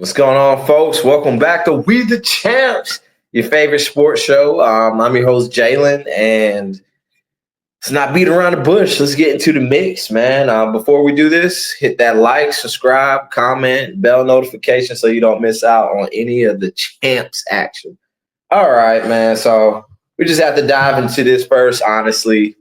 What's going on, folks? Welcome back to We the Champs, your favorite sports show. I'm your host, Jalen, and let's not beat around the bush. Let's get into the mix, man. Before we do this, hit that like, subscribe, comment, bell notification so you don't miss out on any of the champs action. All right, man. So we just have to dive into this first, honestly.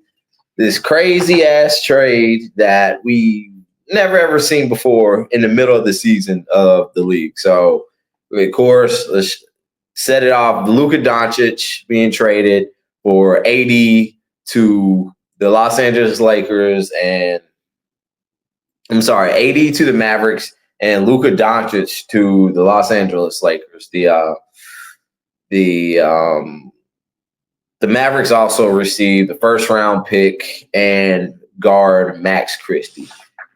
This crazy ass trade that we never ever seen before in the middle of the season of the league. So, of course, let's set it off. Luka Doncic being traded for AD to the Los Angeles Lakers AD to the Mavericks and Luka Doncic to the Los Angeles Lakers. The Mavericks also received the first round pick and guard Max Christie.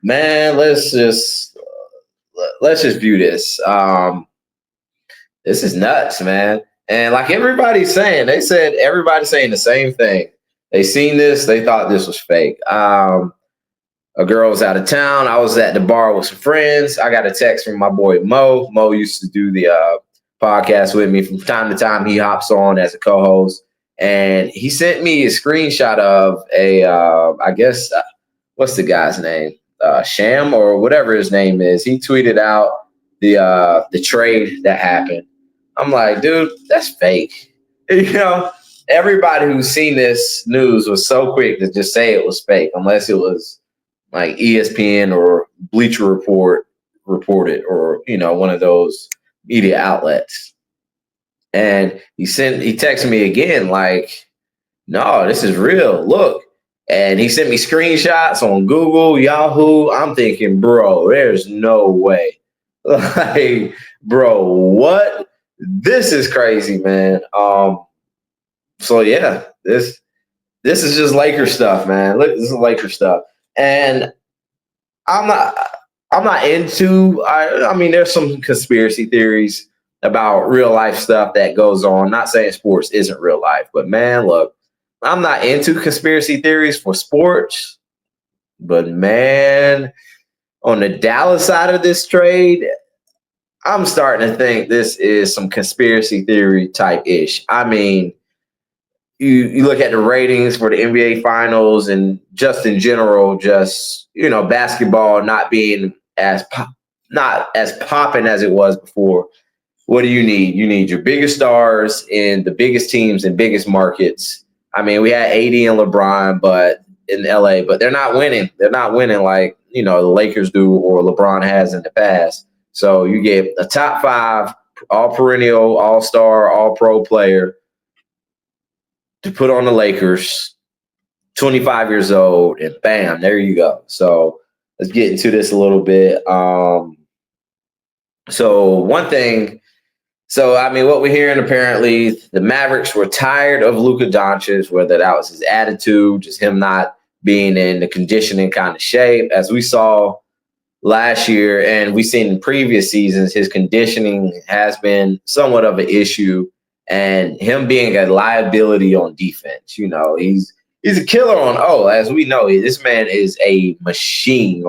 Man, let's just view this. This is nuts, man. And like everybody's saying, everybody's saying the same thing. They seen this, they thought this was fake. A girl was out of town. I was at the bar with some friends. I got a text from my boy Mo. Mo used to do the podcast with me from time to time. He hops on as a co-host, and he sent me a screenshot of what's the guy's name? Sham or whatever his name is. He tweeted out the trade that happened. I'm like, dude, that's fake. Everybody who's seen this news was so quick to just say it was fake, unless it was like ESPN or Bleacher Report reported, or one of those media outlets. And he texted me again like, no, this is real. Look. And he sent me screenshots on Google, Yahoo. I'm thinking, bro, there's no way. Like, bro, what? This is crazy, man. So yeah, this is just Laker stuff, man. Look, this is Laker stuff. And I'm not into I mean, there's some conspiracy theories about real life stuff that goes on. Not saying sports isn't real life, but man, look. I'm not into conspiracy theories for sports, but man, on the Dallas side of this trade, I'm starting to think this is some conspiracy theory type ish. I mean, you look at the ratings for the NBA finals and just in general, basketball not being not as popping as it was before. What do you need? You need your biggest stars in the biggest teams and biggest markets. I mean, we had AD and LeBron, but in LA, but they're not winning. They're not winning like, the Lakers do or LeBron has in the past. So you get a top 5, all perennial, all-star, all-pro player to put on the Lakers, 25 years old, and bam, there you go. So let's get into this a little bit. What we're hearing, apparently, the Mavericks were tired of Luka Doncic, whether that was his attitude, just him not being in the conditioning kind of shape. As we saw last year, and we've seen in previous seasons, his conditioning has been somewhat of an issue, and him being a liability on defense. He's a killer as we know, this man is a machine,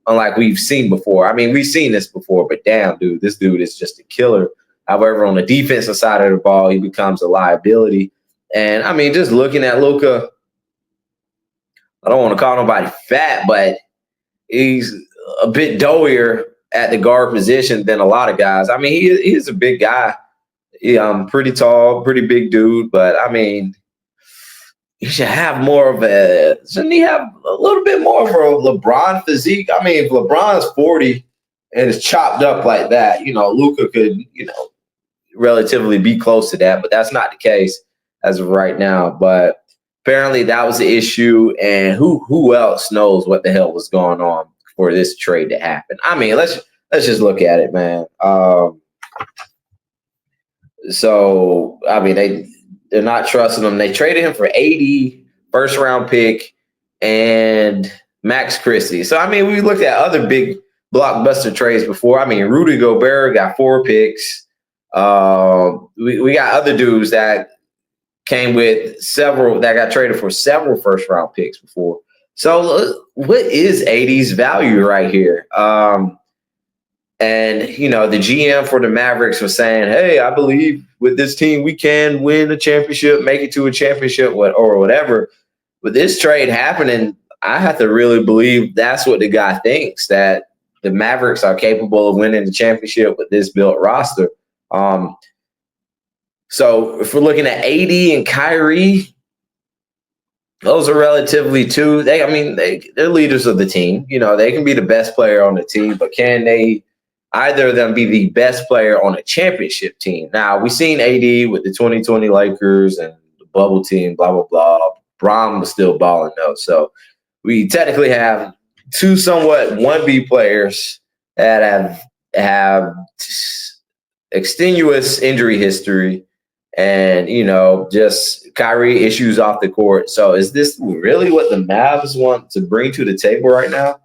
unlike we've seen before. I mean, we've seen this before, but damn, dude, this dude is just a killer. However, on the defensive side of the ball, he becomes a liability. And, I mean, just looking at Luka, I don't want to call nobody fat, but he's a bit doughier at the guard position than a lot of guys. I mean, he's a big guy. Pretty tall, pretty big dude. But, I mean, he should have shouldn't he have a little bit more of a LeBron physique? I mean, if LeBron's 40 and is chopped up like that, Luka could, relatively be close to that, but that's not the case as of right now. But apparently that was the issue, and who else knows what the hell was going on for this trade to happen? I mean, let's just look at it, man. So I mean, they're not trusting him. They traded him for AD, first round pick, and Max Christie. So I mean, we looked at other big blockbuster trades before. I mean, Rudy Gobert got 4 picks. We got other dudes that came with several that got traded for several first round picks before. So what is AD's value right here? And, the GM for the Mavericks was saying, hey, I believe with this team, we can win a championship, make it to a championship or whatever. With this trade happening, I have to really believe that's what the guy thinks, that the Mavericks are capable of winning the championship with this built roster. So if we're looking at AD and Kyrie, those are relatively two. They're leaders of the team. They can be the best player on the team, but can either of them be the best player on a championship team? Now, we've seen AD with the 2020 Lakers and the bubble team, blah, blah, blah. Bron was still balling, though. So we technically have two somewhat 1B players that have extenuous injury history and, just Kyrie issues off the court. So is this really what the Mavs want to bring to the table right now?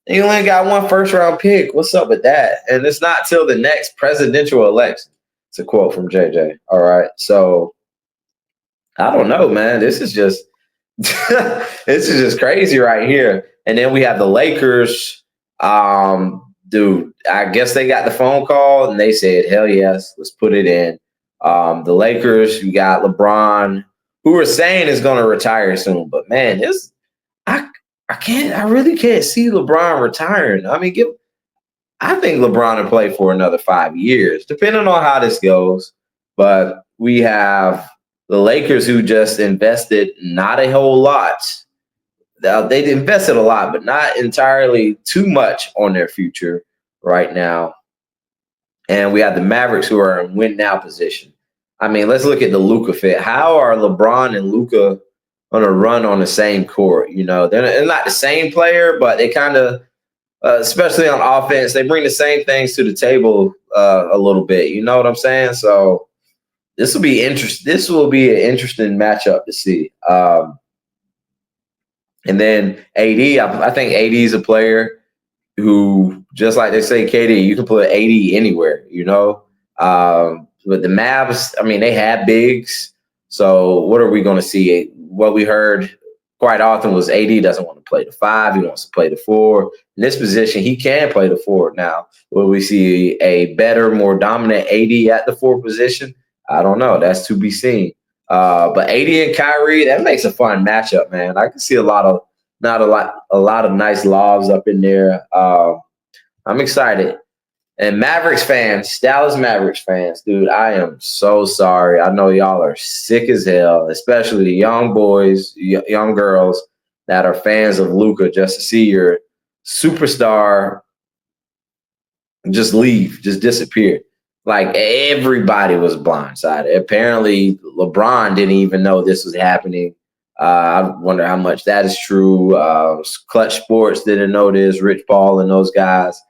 You only got one first-round pick. What's up with that? And it's not till the next presidential election. It's a quote from JJ. All right. So I don't know, man. This is just crazy right here. And then we have the Lakers. Dude, I guess they got the phone call and they said, hell yes, let's put it in. The Lakers, you got LeBron, who we're saying is going to retire soon. But man, I really can't see LeBron retiring. I think LeBron will play for another 5 years, depending on how this goes. But we have the Lakers, who just invested not a whole lot. They invested a lot, but not entirely too much on their future right now. And we have the Mavericks, who are in win now position. Let's look at the Luka fit. How are LeBron and Luka going to run on the same court? They're not the same player, but they kind of, especially on offense, they bring the same things to the table a little bit. You know what I'm saying? So this will be interesting. This will be an interesting matchup to see. And then AD, I think AD is a player who, just like they say, KD, you can put AD anywhere, With the Mavs, they have bigs. So what are we going to see? What we heard quite often was AD doesn't want to play the 5. He wants to play the 4. In this position, he can play the 4 now. Will we see a better, more dominant AD at the 4 position? I don't know. That's to be seen. But AD and Kyrie, that makes a fun matchup, man. I can see a lot of nice lobs up in there. I'm excited. And Mavericks fans, Dallas Mavericks fans, dude, I am so sorry. I know y'all are sick as hell, especially the young boys, young girls that are fans of Luka, just to see your superstar just leave, just disappear. Like, everybody was blindsided. Apparently, LeBron didn't even know this was happening. I wonder how much that is true. Clutch Sports didn't know this. Rich Paul and those guys.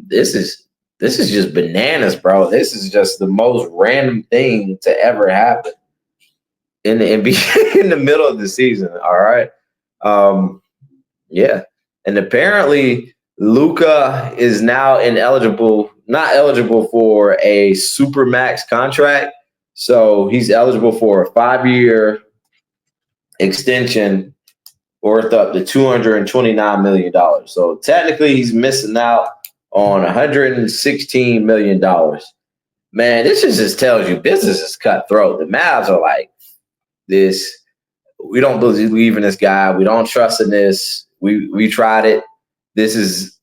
This is just bananas, bro. This is just the most random thing to ever happen in the NBA in the middle of the season. All right. Yeah. And apparently Luka is now not eligible for a supermax contract. So he's eligible for a 5-year extension worth up to $229 million. So technically he's missing out on $116 million. Man, this just tells you business is cutthroat. The Mavs are like, this, we don't believe in this guy. We don't trust in this. We tried it. This is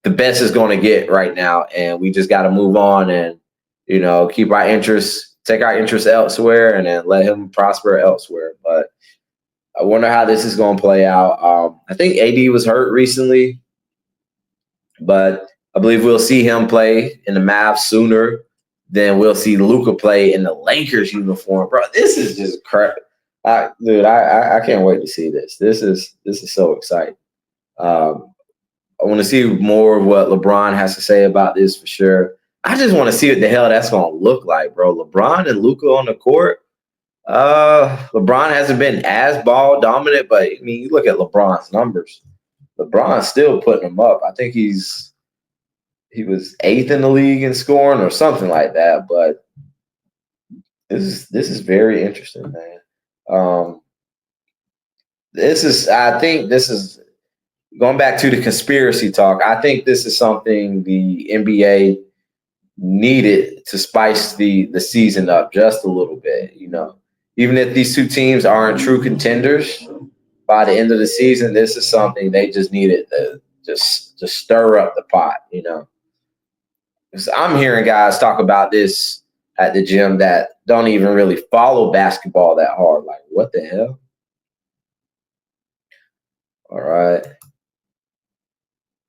the best it's going to get right now. And we just got to move on and, keep our interests, take our interests elsewhere and then let him prosper elsewhere. But I wonder how this is going to play out. I think AD was hurt recently, but I believe we'll see him play in the Mavs sooner than we'll see Luka play in the Lakers uniform. Bro, this is just crap. Dude, I can't wait to see this. This is so exciting. I want to see more of what LeBron has to say about this for sure. I just want to see what the hell that's going to look like, bro. LeBron and Luka on the court. LeBron hasn't been as ball dominant, but you look at LeBron's numbers. LeBron's still putting them up. I think he was 8th in the league in scoring or something like that. But this is very interesting, man. I think this is going back to the conspiracy talk, I think this is something the NBA needed to spice the season up just a little bit. Even if these two teams aren't true contenders by the end of the season, this is something they just needed to just stir up the pot. 'Cause I'm hearing guys talk about this at the gym that don't even really follow basketball that hard. Like, what the hell? All right.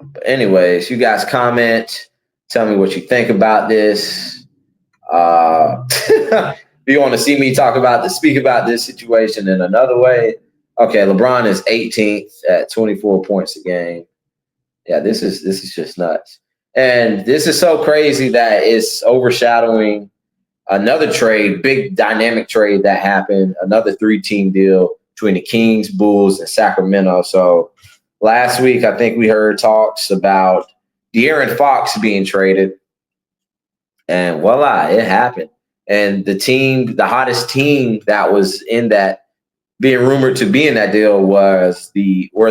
But anyways, you guys comment. Tell me what you think about this. If you want to see me speak about this situation in another way, okay. LeBron is 18th at 24 points a game. Yeah, this is just nuts, and this is so crazy that it's overshadowing another trade, big dynamic trade that happened, another 3-team deal between the Kings, Bulls, and Sacramento. So last week, I think we heard talks about De'Aaron Fox being traded, and voila, it happened. And the hottest team that was in that, being rumored to be in that deal, were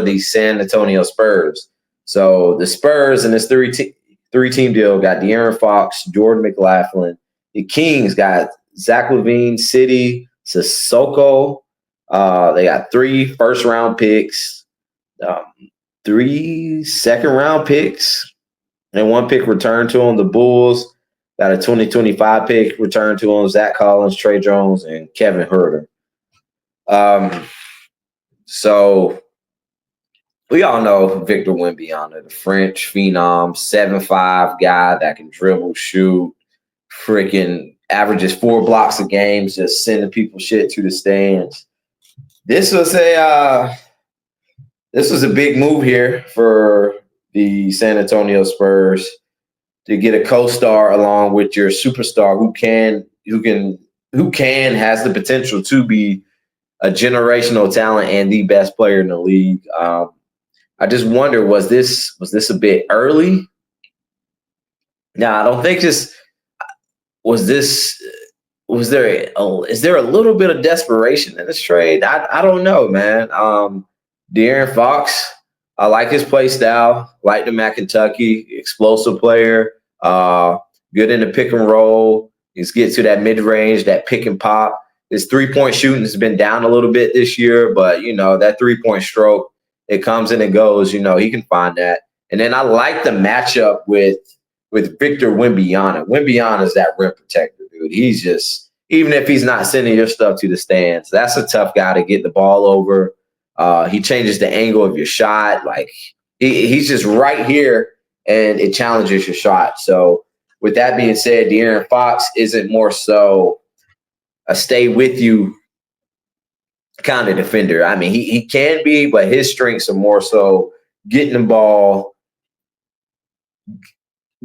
the San Antonio Spurs. So the Spurs in this three-team deal got De'Aaron Fox, Jordan McLaughlin. The Kings got Zach LaVine, City, Sissoko. They got 3 first-round picks, 3 second-round picks, and 1 pick returned to them. The Bulls got a 2025 pick returned to them, Zach Collins, Trey Jones, and Kevin Huerter. So we all know Victor Wembanyama, the French phenom, 7'5" guy that can dribble, shoot, freaking averages 4 blocks a game, just sending people shit to the stands. This was a big move here for the San Antonio Spurs to get a co-star along with your superstar who has the potential to be a generational talent and the best player in the league. I just wonder, was this a bit early? No, I don't think this was this. Is there a little bit of desperation in this trade? I don't know, man. De'Aaron Fox, I like his play style. Like him at Kentucky, explosive player. Good in the pick and roll. He's get to that mid range, that pick and pop. His 3-point shooting has been down a little bit this year, but that 3-point stroke, it comes and it goes. He can find that. And then I like the matchup with Victor Wembanyama. Wembanyama is that rim protector, dude. He's just, even if he's not sending your stuff to the stands, that's a tough guy to get the ball over. He changes the angle of your shot. Like he's just right here, and it challenges your shot. So with that being said, De'Aaron Fox isn't more so a stay with you kind of defender. I mean, he can be, but his strengths are more so getting the ball,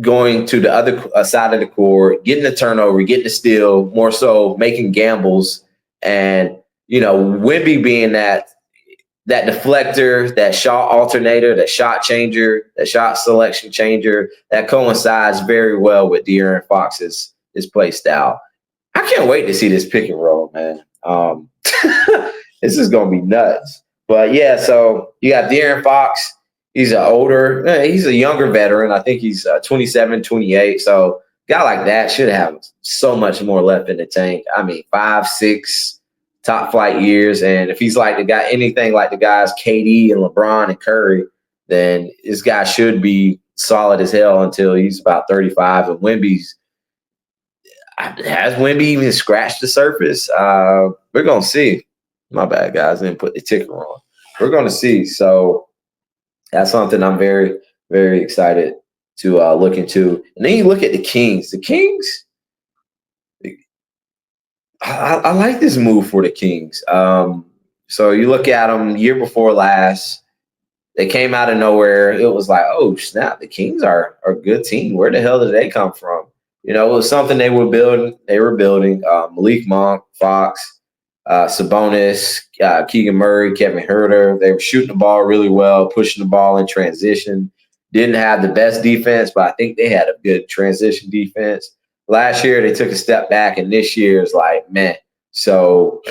going to the other side of the court, getting the turnover, getting the steal, more so making gambles. And, Wemby being that deflector, that shot alternator, that shot changer, that shot selection changer, that coincides very well with De'Aaron Fox's play style. I can't wait to see this pick and roll, man. This is going to be nuts. But, yeah, so you got De'Aaron Fox. He's he's a younger veteran. I think he's 27, 28. So a guy like that should have so much more left in the tank. I mean, 5, 6 top flight years. And if he's like anything like the guys KD and LeBron and Curry, then this guy should be solid as hell until he's about 35. And has Wemby even scratched the surface? We're going to see. My bad, guys. I didn't put the ticker on. We're going to see. So that's something I'm very, very excited to look into. And then you look at the Kings. The Kings, I like this move for the Kings. So you look at them year before last. They came out of nowhere. It was like, oh, snap, the Kings are a good team. Where the hell did they come from? It was something they were building. Malik Monk, Fox, Sabonis, Keegan Murray, Kevin Huerter. They were shooting the ball really well, pushing the ball in transition. Didn't have the best defense, but I think they had a good transition defense. Last year, they took a step back, and this year is like, man. So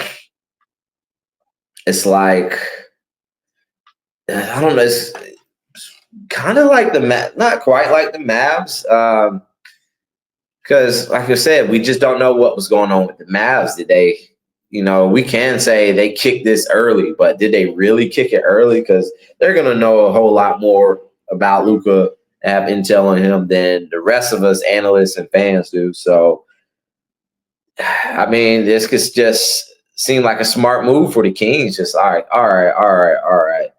it's like, I don't know. kind of like not quite like the Mavs. Because, like I said, we just don't know what was going on with the Mavs. Did they, we can say they kicked this early, but did they really kick it early? Because they're going to know a whole lot more about Luka, have intel on him than the rest of us analysts and fans do. So, I mean, this could just seem like a smart move for the Kings. Just all right.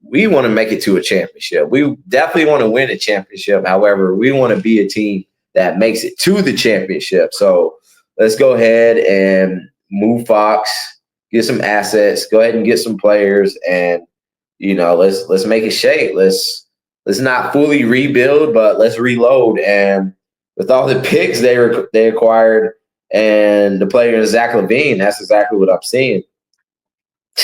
We want to make it to a championship. We definitely want to win a championship. However, we want to be a team that makes it to the championship. So let's go ahead and move Fox, get some assets, go ahead and get some players, and let's make it shake. Let's not fully rebuild, but let's reload. And with all the picks they acquired and the player in Zach LaVine, that's exactly what I'm seeing.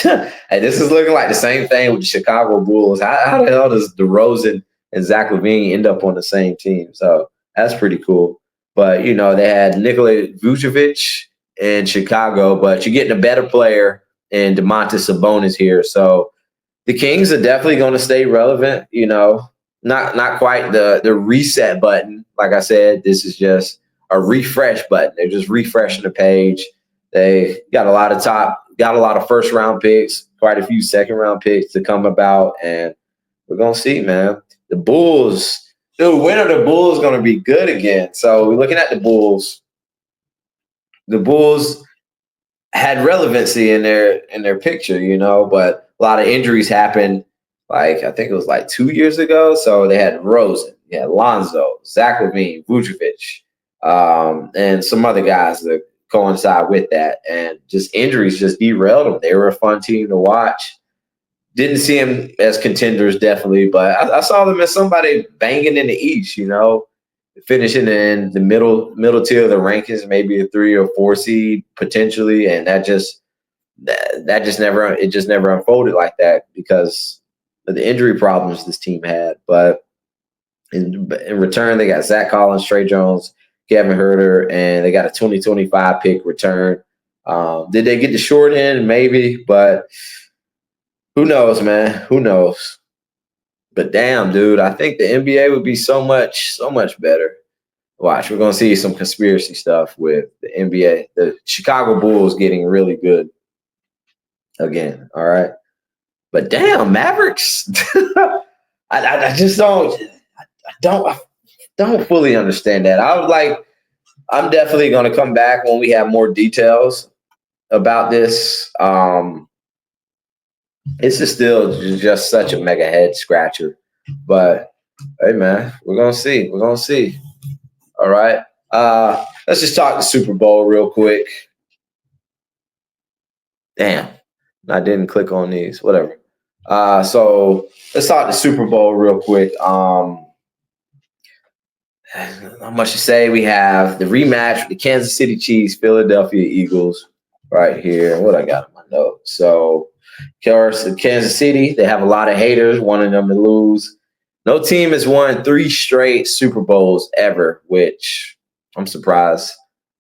And this is looking like the same thing with the Chicago Bulls. How the hell does DeRozan and Zach LaVine end up on the same team? So that's pretty cool. But, they had Nikola Vucevic in Chicago, but you're getting a better player in Domantas Sabonis here. So the Kings are definitely going to stay relevant, not quite the reset button. Like I said, this is just a refresh button. They're just refreshing the page. They got a lot of first round picks, quite a few second round picks to come about. And we're going to see, man. The Bulls, dude, when are the Bulls going to be good again? So we're looking at the Bulls. The Bulls had relevancy in their picture, but a lot of injuries happened. Like, I think it was like 2 years ago. So they had Rosen, Lonzo, Zach LaVine, Vucevic, and some other guys that coincide with that. And just injuries just derailed them. They were a fun team to watch. Didn't see them as contenders, definitely, but I saw them as somebody banging in the East, finishing in the middle tier of the rankings, maybe a 3 or 4 seed potentially, and that just never unfolded like that because of the injury problems this team had. But in return, they got Zach Collins, Trey Jones, Kevin Huerter, and they got a 2025 pick return. Did they get the short end? Maybe, but who knows, man? Who knows? But damn, dude, I think the NBA would be so much better. Watch, we're going to see some conspiracy stuff with the NBA. The Chicago Bulls getting really good again, all right? But damn, Mavericks, I just don't fully understand that. I'm definitely going to come back when we have more details about this. It's still just such a mega head scratcher. But hey, man, we're gonna see. We're gonna see. All right. Let's just talk the Super Bowl real quick. Damn, I didn't click on these. Whatever. So let's talk the Super Bowl real quick. Not much to say. We have the rematch with the Kansas City Chiefs, Philadelphia Eagles, right here. What I got in my notes. So Kansas City, they have a lot of haters, wanting them to lose. No team has won 3 straight Super Bowls ever, which I'm surprised.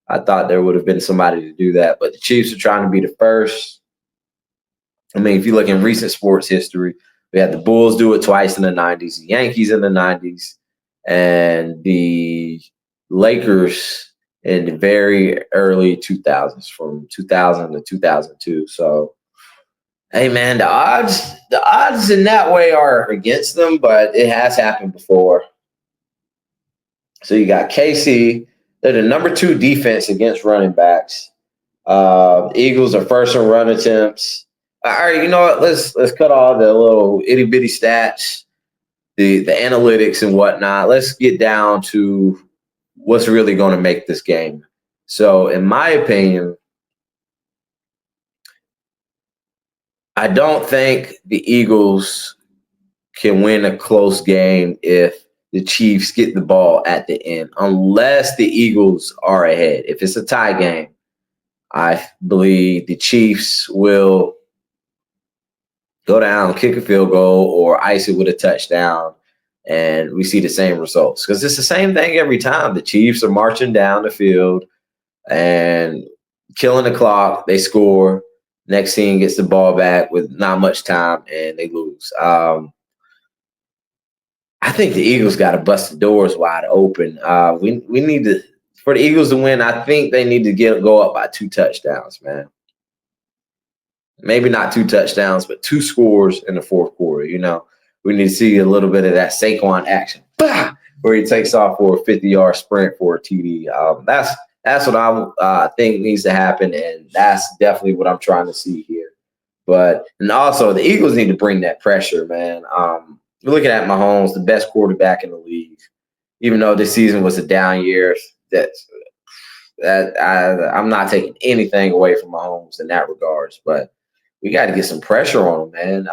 I thought there would have been somebody to do that, but the Chiefs are trying to be the first. I mean, if you look in recent sports history, we had the Bulls do it twice in the 90s, the Yankees in the 90s, and the Lakers in the very early 2000s, from 2000 to 2002. So, hey, man, the odds in that way are against them, but it has happened before. So you got KC. They're the number 2 defense against running backs. Eagles are first in run attempts. All right, you know what? Let's cut all the little itty bitty stats, the analytics and whatnot. Let's get down to what's really going to make this game. So, in my opinion, I don't think the Eagles can win a close game if the Chiefs get the ball at the end, unless the Eagles are ahead. If it's a tie game, I believe the Chiefs will go down, kick a field goal, or ice it with a touchdown, and we see the same results. Because it's the same thing every time. The Chiefs are marching down the field and killing the clock. They score. Next team gets the ball back with not much time, and they lose. think the Eagles got to bust the doors wide open. We need to, for the Eagles to win, I think they need to go up by 2 touchdowns, man. Maybe not 2 touchdowns, but 2 scores in the fourth quarter. We need to see a little bit of that Saquon action, where he takes off for a 50-yard sprint for a TD. That's what I think needs to happen, and that's definitely what I'm trying to see here. And also the Eagles need to bring that pressure, man. We're looking at Mahomes, the best quarterback in the league. Even though this season was a down year, I'm not taking anything away from Mahomes in that regards, but we got to get some pressure on him, man.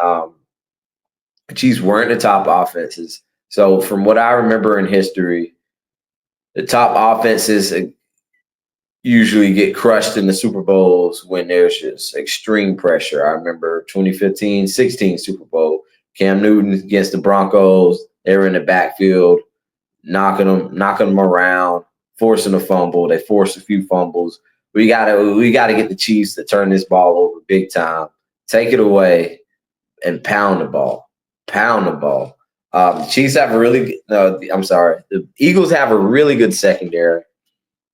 The Chiefs weren't the top offenses. So from what I remember in history, the top offenses usually get crushed in the Super Bowls when there's just extreme pressure. I remember 2015-16 Super Bowl, Cam Newton against the Broncos. They were in the backfield, knocking them around, forcing a fumble. They forced a few fumbles. We gotta get the Chiefs to turn this ball over big time, take it away, and pound the ball. The Chiefs have the Eagles have a really good secondary.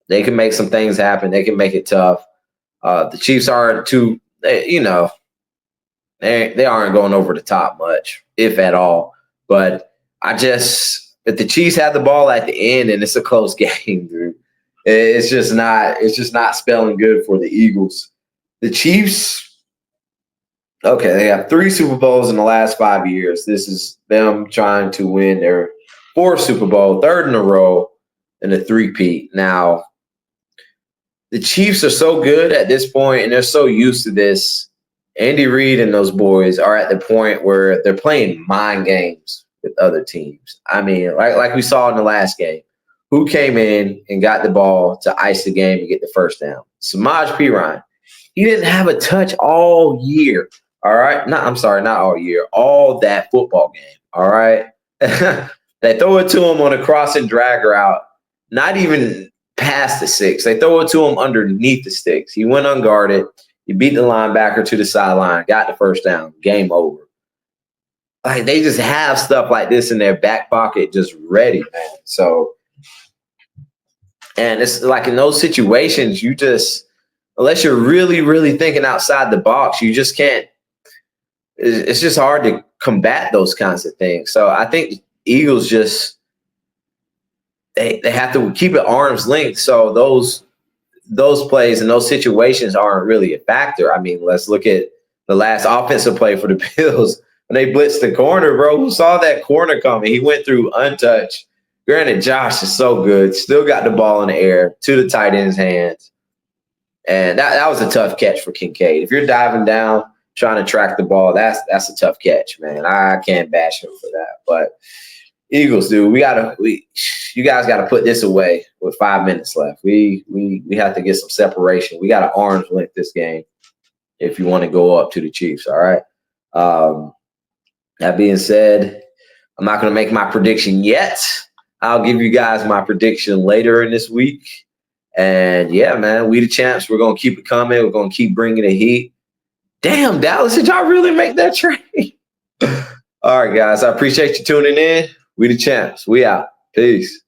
They can make some things happen. They can make it tough. The Chiefs aren't they aren't going over the top much, if at all. But if the Chiefs have the ball at the end and it's a close game, dude, it's just not spelling good for the Eagles. The Chiefs, okay, they have 3 Super Bowls in the last 5 years. This is them trying to win their 4th Super Bowl, 3rd in a row, and a 3-peat. Now, the Chiefs are so good at this point, and they're so used to this. Andy Reid and those boys are at the point where they're playing mind games with other teams. I mean, like we saw in the last game. Who came in and got the ball to ice the game and get the first down? Samaj P. Ryan. He didn't have a touch all year. All right. Not all year. All that football game. All right. They throw it to him on a cross and drag route, not even past the 6. They throw it to him underneath the sticks. He went unguarded. He beat the linebacker to the sideline, got the first down, game over. Like, they just have stuff like this in their back pocket just ready, man. So, and it's like in those situations, unless you're really, really thinking outside the box, you just can't. It's just hard to combat those kinds of things. So I think Eagles they have to keep it arm's length. So those plays and those situations aren't really a factor. I mean, let's look at the last offensive play for the Bills when they blitzed the corner, bro. Who saw that corner coming? He went through untouched. Granted, Josh is so good. Still got the ball in the air to the tight end's hands. And that was a tough catch for Kincaid. If you're diving down, trying to track the ball, that's a tough catch, man. I can't bash him for that. But Eagles, dude, you guys got to put this away with 5 minutes left. We have to get some separation. We got to arm's length this game if you want to go up to the Chiefs. All right. That being said, I'm not going to make my prediction yet. I'll give you guys my prediction later in this week. And yeah, man, we the champs. We're going to keep it coming. We're going to keep bringing the heat. Damn, Dallas, did y'all really make that trade? All right, guys, I appreciate you tuning in. We the champs. We out. Peace.